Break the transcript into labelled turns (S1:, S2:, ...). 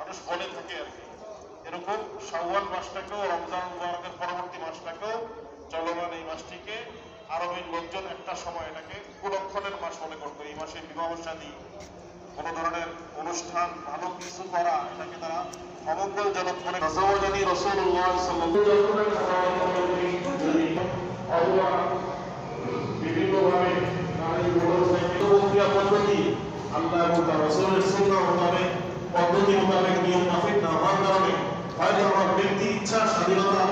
S1: মানুষ বলে থাকে আর কি। এরকম শাওয়াল মাসটাকেও, রমজান মুবারকের পরবর্তী মাসটাকেও, চলমান এই মাসটিকে আরবের লোকজন একটা সময় এটাকে কুলক্ষণের মাস মনে করতো। এই মাসে বিবাহ শাদী, কোনো ধরনের অনুষ্ঠান, ভালো কিছু করা, এটাকে তারা অমঙ্গলজনক মনে করত। রাসূলুল্লাহ সাল্লাল্লাহু আলাইহি ওয়াসাল্লাম অথবা বিভিন্নভাবে নারী প্রক্রিয়া পদ্ধতি আল্লাহ এবং তার রাসূলের সুন্নাহ মোতাবেক, পদ্ধতি মোতাবেক, নিয়ম মাফিক না হওয়ার কারণে হয়তো আমার ব্যক্তি ইচ্ছা স্বাধীনতা